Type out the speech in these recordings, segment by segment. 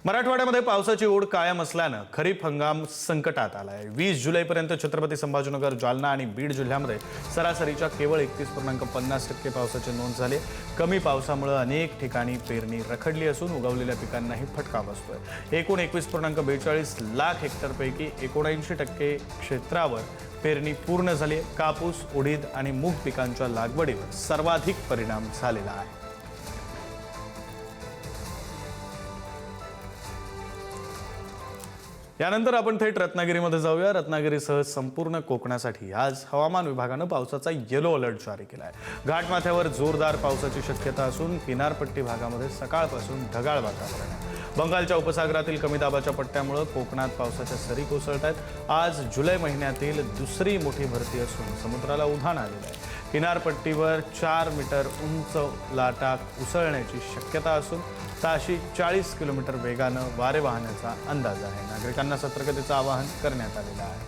मराठवाड्यामध्ये पावसाची ओढ कायम असल्यानं खरीप हंगाम संकटात आलाय। 20 जुलैपर्यंत छत्रपती संभाजीनगर, जालना आणि बीड जिल्ह्यामध्ये सरासरीच्या केवळ 31.50% पावसाची नोंद झाली। कमी पावसामुळे अनेक ठिकाणी पेरणी रखडली असून उगवलेल्या पिकांनाही फटका बसतोय। एकूण 21.42 लाख हेक्टरपैकी 79% क्षेत्रावर पेरणी पूर्ण झाली। कापूस, उडीद आणि मूग पिकांच्या लागवडीवर सर्वाधिक परिणाम झालेला आहे। यानंतर आपण थेट रत्नागिरीमध्ये जाऊया। रत्नागिरीसह संपूर्ण कोकणासाठी आज हवामान विभागानं पावसाचा येलो अलर्ट जारी केला आहे। घाटमाथ्यावर जोरदार पावसाची शक्यता असून किनारपट्टी भागामध्ये सकाळपासून ढगाळ वातावरण आहे। बंगालच्या उपसागरातील कमी दाबाच्या पट्ट्यामुळे कोकणात पावसाच्या सरी कोसळत आहेत। आज जुलै महिन्यातील दुसरी मोठी भरती असून समुद्राला उधाण आलेलं आहे। किनारपट्टीवर 4 मीटर उंच लाटा उसळण्याची शक्यता असून ताशी 40 किलोमीटर वेगानं वारे वाहण्याचा अंदाज आहे। नागरिकांना सतर्कतेचं आवाहन करण्यात आलेलं आहे।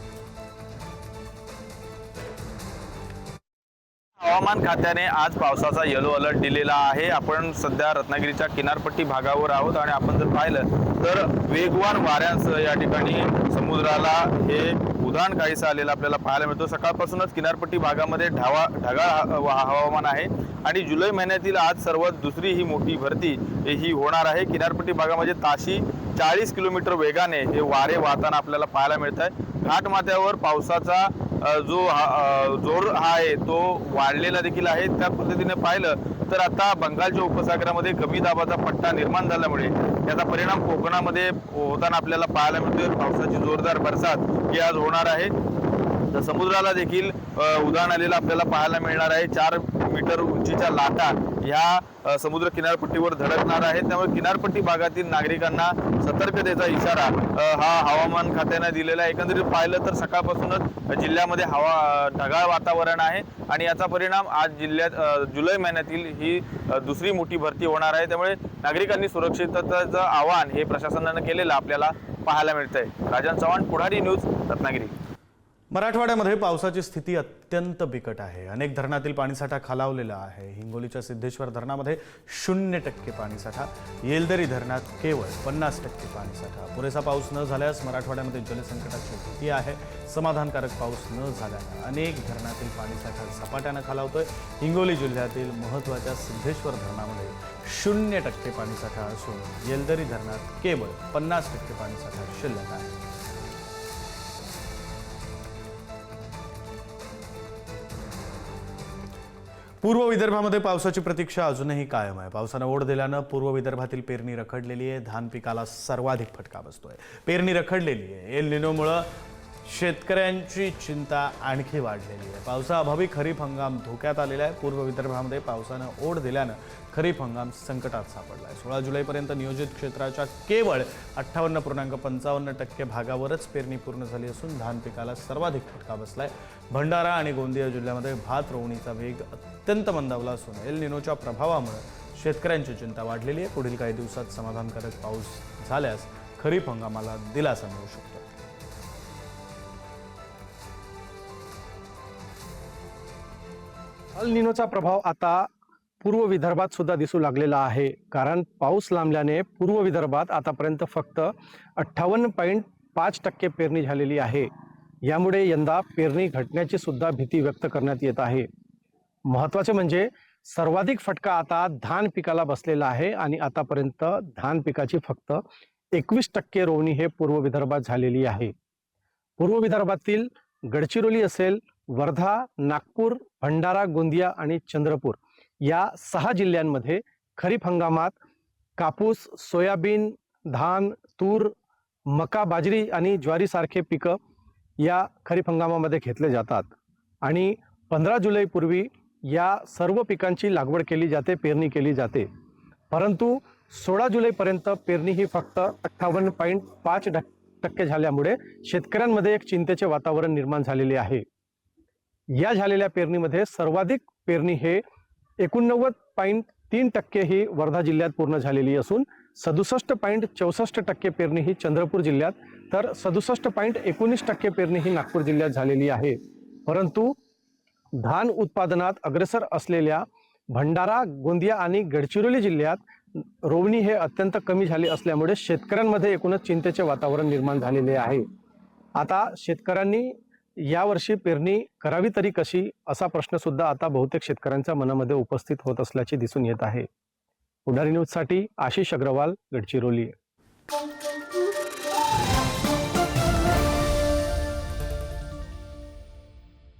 हवामान खात्याने आज पावसाचा येलो अलर्ट दिलेला आहे। आपण सध्या रत्नागिरीच्या किनारपट्टी भागावर आहोत आणि आपण जर पाहिलं तर वेगवान वाऱ्यांसह या ठिकाणी समुद्राला हे उधाण काहीसं आलेलं आपल्याला पाहायला मिळतं। सकाळपासूनच किनारपट्टी भागामध्ये ढगाळ हवामान आहे आणि जुलै महिन्यातील आज सर्वात दुसरी ही मोठी भरती ही होणार आहे। किनारपट्टी भागामध्ये ताशी 40 किलोमीटर वेगाने हे वारे वाहताना आपल्याला पाहायला मिळत आहे। घाटमाथ्यावर पावसाचा जो जोर आहे तो वाढलेला देखील आहे। त्या पद्धतीने पाहिलं तर आता बंगालच्या उपसागरामध्ये कमी दाबाचा पट्टा निर्माण झाल्यामुळे याचा परिणाम कोकणामध्ये होताना आपल्याला पाहायला मिळतोय। पावसाची जोरदार बरसात ही आज होणार आहे। तर समुद्राला देखील उधाण आलेलं आपल्याला पाहायला मिळणार आहे। 4 मीटर उंचीच्या लाटा ह्या समुद्र किनारपट्टीवर धडकणार आहेत। त्यामुळे किनारपट्टी भागातील नागरिकांना सतर्कतेचा इशारा हा हवामान खात्याने दिलेला आहे। एकंदरीत पाहिलं तर सकाळपासूनच जिल्ह्यामध्ये ढगाळ वातावरण आहे आणि याचा परिणाम आज जिल्ह्यात जुलै महिन्यातील ही दुसरी मोठी भरती होणार आहे। त्यामुळे नागरिकांनी सुरक्षिततेचं आवाहन हे प्रशासनाने केलेलं आपल्याला पाहायला मिळतंय। राजन चव्हाण, पुढारी न्यूज, रत्नागिरी। मराठवाड्यामध्ये पावसाची स्थिती अत्यंत बिकट आहे। अनेक धरणातील पाणीसाठा खालावलेला आहे। हिंगोलीच्या सिद्धेश्वर धरणामध्ये 0% पाणीसाठा, येलदरी धरणात केवळ 50% पाणीसाठा। पुरेसा पाऊस न झाल्यास मराठवाड्यामध्ये जलसंकटाची भीती आहे। समाधानकारक पाऊस न झाल्याने अनेक धरणातील पाणीसाठा झपाट्याने खालावतोय। हिंगोली जिल्ह्यातील महत्त्वाच्या सिद्धेश्वर धरणामध्ये 0% पाणीसाठा असून येलदरी धरणात केवळ 50% पाणीसाठा शिल्लक आहे। पूर्व विदर्भामध्ये पावसाची प्रतीक्षा अजूनही कायम आहे। पावसाने ओढ दिल्यानं पूर्व विदर्भातील पेरणी रखडलेली आहे। धान पिकाला सर्वाधिक फटका बसतोय। पेरणी रखडलेली आहे। एल निनोमुळे शेतकऱ्यांची चिंता आणखी वाढलेली आहे। पावसाअभावी खरीप हंगाम धोक्यात आलेला आहे। पूर्व विदर्भामध्ये पावसाने ओढ दिल्यानं खरीप हंगाम संकटात सापडला आहे। 16 जुलैपर्यंत नियोजित क्षेत्राच्या केवळ 58.55% भागावरच पेरणी पूर्ण झाली असून धान पिकाला सर्वाधिक फटका बसलाय। भंडारा आणि गोंदिया जिल्ह्यामध्ये भात रोवणीचा वेग अत्यंत मंदावला असून एल निनोच्या प्रभावामुळे शेतकऱ्यांची चिंता वाढलेली आहे। पुढील काही दिवसात समाधानकारक पाऊस झाल्यास खरीप हंगामाला दिलासा मिळू शकतो। एल निनोचा प्रभाव आता पूर्व विदर्भात सुद्धा दिसू लागलेला आहे। कारण पाऊस लांबल्याने पूर्व विदर्भात आतापर्यंत फक्त 58.5% पेरणी झालेली आहे। यामुळे यंदा पेरणी घटण्याची सुद्धा भीती व्यक्त करण्यात येत आहे। महत्त्वाचे म्हणजे सर्वाधिक फटका आता धान पिकाला बसलेला आहे आणि आतापर्यंत धान पिकाची फक्त 21% रोवणी हे पूर्व विदर्भात झालेली आहे। पूर्व विदर्भातील गडचिरोली असेल, वर्धा, नागपूर, भंडारा, गोंदिया आणि चंद्रपूर या 6 जिल्ह्यांमध्ये खरीप हंगामात कापूस, सोयाबीन, धान, तूर, मका, बाजरी आणि ज्वारीसारखे पिकं या खरीप हंगामामध्ये घेतले जातात आणि 15 जुलैपूर्वी या सर्व पिकांची लागवड केली जाते, पेरणी केली जाते। परंतु 16 जुलैपर्यंत पेरणी ही फक्त 58.5% झाल्यामुळे शेतकऱ्यांमध्ये एक चिंतेचे वातावरण निर्माण झालेले आहे। या झालेल्या पेरणीमध्ये सर्वाधिक पेरणी हे 89.3% ही वर्धा जिल्ह्यात पूर्ण झालेली असून 67.64% पेरणी ही चंद्रपूर जिल्ह्यात तर 67.19% पेरणी ही नागपूर जिल्ह्यात झालेली आहे। परंतु धान उत्पादनात अग्रेसर असलेल्या भंडारा, गोंदिया आणि गडचिरोली जिल्ह्यात रोवणी हे अत्यंत कमी झाले असल्यामुळे शेतकऱ्यांमध्ये एकूणच चिंतेचे वातावरण निर्माण झालेले आहे. आता शेतकऱ्यांनी यावर्षी पेरणी करावी तरी कशी, असा प्रश्न सुद्धा आता बहुतेक शेतकऱ्यांच्या मनामध्ये उपस्थित होत असल्याचे दिसून येत आहे. पुढारी न्यूजसाठी आशिष अग्रवाल, गडचिरोली.